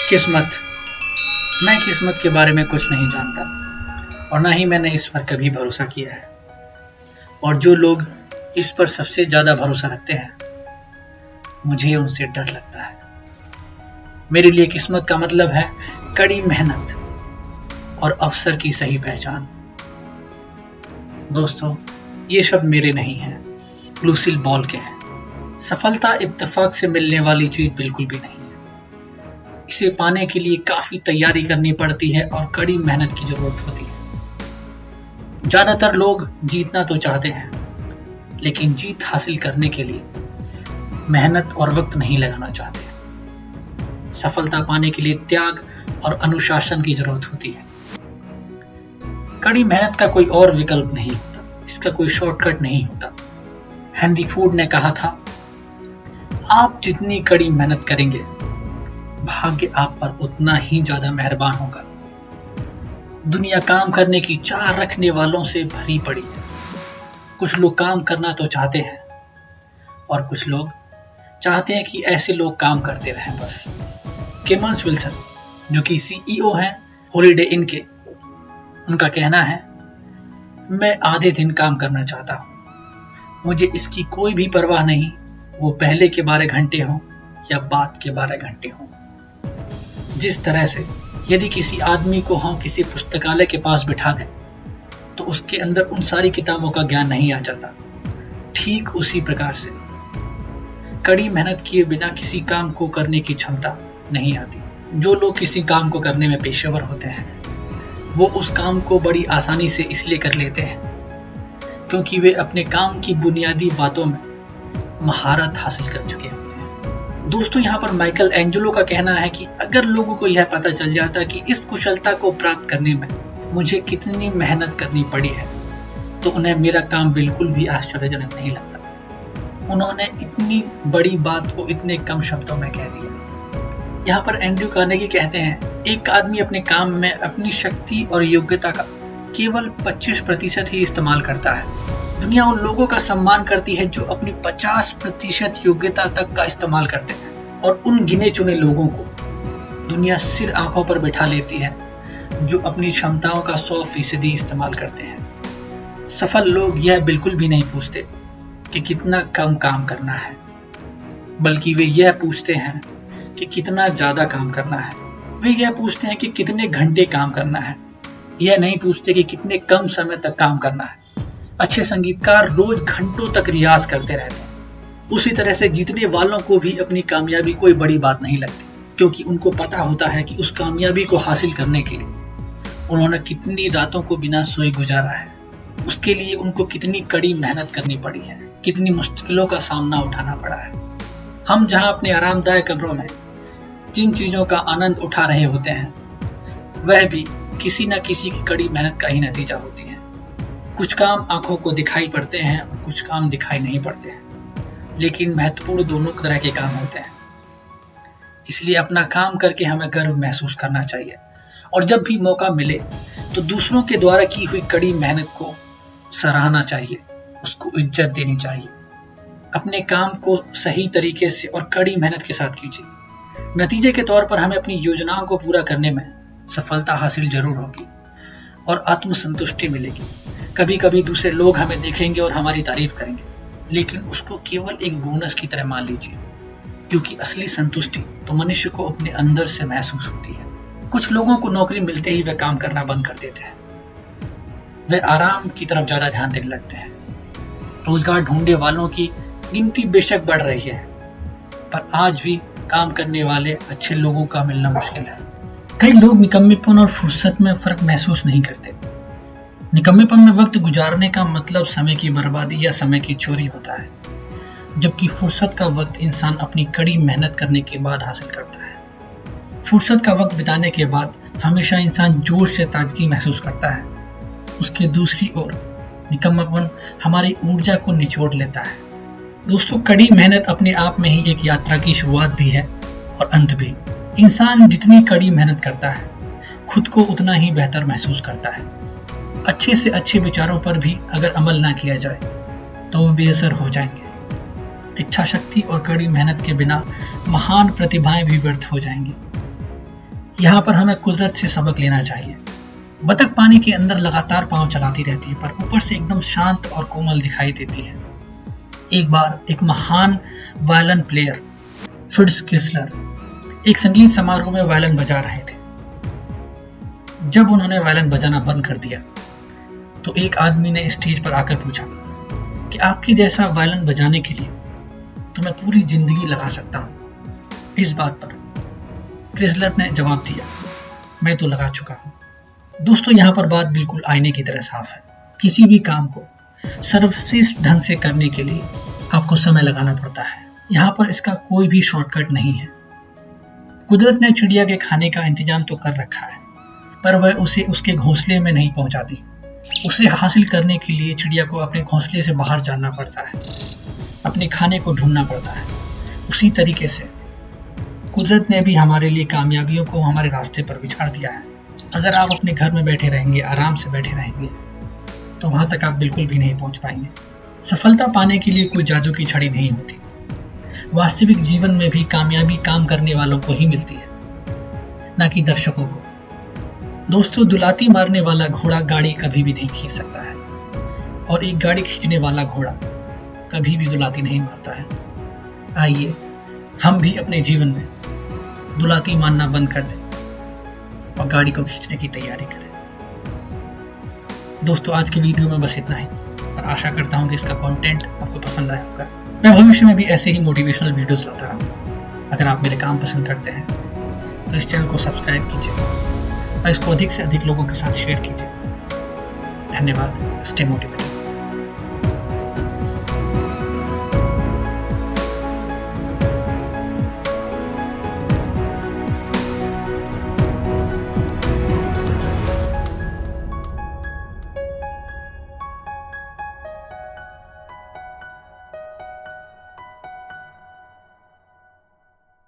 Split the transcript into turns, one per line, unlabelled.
किस्मत। मैं किस्मत के बारे में कुछ नहीं जानता और ना ही मैंने इस पर कभी भरोसा किया है। और जो लोग इस पर सबसे ज्यादा भरोसा रखते हैं, मुझे उनसे डर लगता है। मेरे लिए किस्मत का मतलब है कड़ी मेहनत और अवसर की सही पहचान। दोस्तों, ये शब्द मेरे नहीं हैं, लूसील बॉल के हैं। सफलता इत्तेफाक से मिलने वाली चीज बिल्कुल भी नहीं है। इसे पाने के लिए काफी तैयारी करनी पड़ती है और कड़ी मेहनत की जरूरत होती है। ज्यादातर लोग जीतना तो चाहते हैं, लेकिन जीत हासिल करने के लिए मेहनत और वक्त नहीं लगाना चाहते। सफलता पाने के लिए त्याग और अनुशासन की जरूरत होती है। कड़ी मेहनत का कोई और विकल्प नहीं होता, इसका कोई शॉर्टकट नहीं होता। हेनरी फोर्ड ने कहा था, आप जितनी कड़ी मेहनत करेंगे, भाग्य आप पर उतना ही ज्यादा मेहरबान होगा। दुनिया काम करने की चाह रखने वालों से भरी पड़ी है। कुछ लोग काम करना तो चाहते हैं और कुछ लोग चाहते हैं कि ऐसे लोग काम करते रहें बस। केमर्स विल्सन, जो कि CEO हैं हॉलिडे इन के, उनका कहना है, मैं आधे दिन काम करना चाहता हूं। मुझे इसकी कोई भी परवाह नहीं, वो पहले के 12 घंटे हों या बाद के 12 घंटे हों। जिस तरह से यदि किसी आदमी को हम किसी पुस्तकालय के पास बिठा दें तो उसके अंदर उन सारी किताबों का ज्ञान नहीं आ जाता, ठीक उसी प्रकार से कड़ी मेहनत किए बिना किसी काम को करने की क्षमता नहीं आती। जो लोग किसी काम को करने में पेशेवर होते हैं, वो उस काम को बड़ी आसानी से इसलिए कर लेते हैं क्योंकि वे अपने काम की बुनियादी बातों में महारत हासिल कर चुके होते हैं। दोस्तों, यहाँ पर माइकल एंजेलो का कहना है कि अगर लोगों को यह पता चल जाता कि इस कुशलता को प्राप्त करने में मुझे कितनी मेहनत करनी पड़ी है, तो उन्हें मेरा काम बिल्कुल भी आश्चर्यजनक नहीं लगता। उन्होंने इतनी बड़ी बात को इतने कम शब्दों में कह दिया। यहाँ पर एंड्रयू कार्नेगी कहते हैं, एक आदमी अपने काम में अपनी शक्ति और योग्यता का केवल 25% ही इस्तेमाल करता है। दुनिया उन लोगों का सम्मान करती है जो अपनी 50% योग्यता तक का इस्तेमाल करते हैं, और उन गिने चुने लोगों को दुनिया सिर आंखों पर बैठा लेती है जो अपनी क्षमताओं का 100% इस्तेमाल करते हैं। सफल लोग यह बिल्कुल भी नहीं पूछते कि कितना कम काम करना है, बल्कि वे यह पूछते हैं कि कितना ज्यादा काम करना है। वे यह पूछते हैं कि कितने घंटे काम करना है, यह नहीं पूछते कि कितने कम समय तक काम करना है। अच्छे संगीतकार रोज घंटों तक रियाज करते रहते हैं। उसी तरह से जीतने वालों को भी अपनी कामयाबी कोई बड़ी बात नहीं लगती, क्योंकि उनको पता होता है कि उस कामयाबी को हासिल करने के लिए उन्होंने कितनी रातों को बिना सोए गुजारा है, उसके लिए उनको कितनी कड़ी मेहनत करनी पड़ी है, कितनी मुश्किलों का सामना उठाना पड़ा है। हम जहां अपने आरामदायक कमरों में जिन चीजों का आनंद उठा रहे होते हैं, वह भी किसी न किसी की कड़ी मेहनत का ही नतीजा होती है। कुछ काम आंखों को दिखाई पड़ते हैं और कुछ काम दिखाई नहीं पड़ते हैं, लेकिन महत्वपूर्ण दोनों तरह के काम होते हैं। इसलिए अपना काम करके हमें गर्व महसूस करना चाहिए, और जब भी मौका मिले तो दूसरों के द्वारा की हुई कड़ी मेहनत को सराहना चाहिए, उसको इज्जत देनी चाहिए। अपने काम को सही तरीके से और कड़ी मेहनत के साथ कीजिए। नतीजे के तौर पर हमें अपनी योजनाओं को पूरा करने में सफलता हासिल जरूर होगी और आत्मसंतुष्टि मिलेगी। कभी कभी दूसरे लोग हमें देखेंगे और हमारी तारीफ करेंगे, लेकिन उसको केवल एक बोनस की तरह मान लीजिए, क्योंकि असली संतुष्टि तो मनुष्य को अपने अंदर से महसूस होती है। कुछ लोगों को नौकरी मिलते ही वे काम करना बंद कर देते हैं। वे आराम की तरफ ज्यादा ध्यान देने लगते हैं। रोजगार ढूंढने वालों की गिनती बेशक बढ़ रही है, पर आज भी काम करने वाले अच्छे लोगों का मिलना मुश्किल है। कई लोग निकम्मेपन और फुर्सत में फर्क महसूस नहीं करते। निकम्मेपन में वक्त गुजारने का मतलब समय की बर्बादी या समय की चोरी होता है, जबकि फुर्सत का वक्त इंसान अपनी कड़ी मेहनत करने के बाद हासिल करता है। फुर्सत का वक्त बिताने के बाद हमेशा इंसान जोश से ताजगी महसूस करता है। उसके दूसरी ओर निकम्मापन हमारी ऊर्जा को निचोड़ लेता है। दोस्तों, कड़ी मेहनत अपने आप में ही एक यात्रा की शुरुआत भी है और अंत भी। इंसान जितनी कड़ी मेहनत करता है, खुद को उतना ही बेहतर महसूस करता है। अच्छे से अच्छे विचारों पर भी अगर अमल ना किया जाए तो वो बेअसर हो जाएंगे। इच्छा शक्ति और कड़ी मेहनत के बिना महान प्रतिभाएं भी व्यर्थ हो जाएंगी। यहाँ पर हमें कुदरत से सबक लेना चाहिए। बतख पानी के अंदर लगातार पांव चलाती रहती है, पर ऊपर से एकदम शांत और कोमल दिखाई देती है। एक बार एक महान वायलिन प्लेयर फिट्ज क्रिस्लर एक संगीत समारोह में वायलिन बजा रहे थे। जब उन्होंने वायलिन बजाना बंद कर दिया तो एक आदमी ने स्टेज पर आकर पूछा कि आपके जैसा वायलिन बजाने के लिए तो मैं पूरी जिंदगी लगा सकता हूँ। इस बात पर क्रिस्लर ने जवाब दिया, मैं तो लगा चुका हूँ। दोस्तों, यहाँ पर बात बिल्कुल आईने की तरह साफ है। किसी भी काम को सर्वश्रेष्ठ ढंग से करने के लिए आपको समय लगाना पड़ता है। यहाँ पर इसका कोई भी शॉर्टकट नहीं है। कुदरत ने चिड़िया के खाने का इंतजाम तो कर रखा है, पर वह उसे उसके घोंसले में नहीं पहुंचाती। उसे हासिल करने के लिए चिड़िया को अपने घोंसले से बाहर जाना पड़ता है, अपने खाने को ढूंढना पड़ता है। उसी तरीके से कुदरत ने भी हमारे लिए कामयाबियों को हमारे रास्ते पर बिछाड़ दिया है। अगर आप अपने घर में बैठे रहेंगे, आराम से बैठे रहेंगे, तो वहां तक आप बिल्कुल भी नहीं पहुंच पाएंगे। सफलता पाने के लिए कोई जादू की छड़ी नहीं होती। वास्तविक जीवन में भी कामयाबी काम करने वालों को ही मिलती है, ना कि दर्शकों को। दोस्तों, दुलाती मारने वाला घोड़ा गाड़ी कभी भी नहीं खींच सकता है, और एक गाड़ी खींचने वाला घोड़ा कभी भी दुलाती नहीं मारता है। आइए हम भी अपने जीवन में दुलाती मारना बंद कर दें और गाड़ी को खींचने की तैयारी करें। दोस्तों, आज की वीडियो में बस इतना ही, और आशा करता हूँ कि इसका कंटेंट आपको पसंद आया होगा। मैं भविष्य में भी ऐसे ही मोटिवेशनल वीडियोस लाता रहूँगा। अगर आप मेरे काम पसंद करते हैं तो इस चैनल को सब्सक्राइब कीजिए और इसको अधिक से अधिक लोगों के साथ शेयर कीजिए। धन्यवाद। Stay motivated.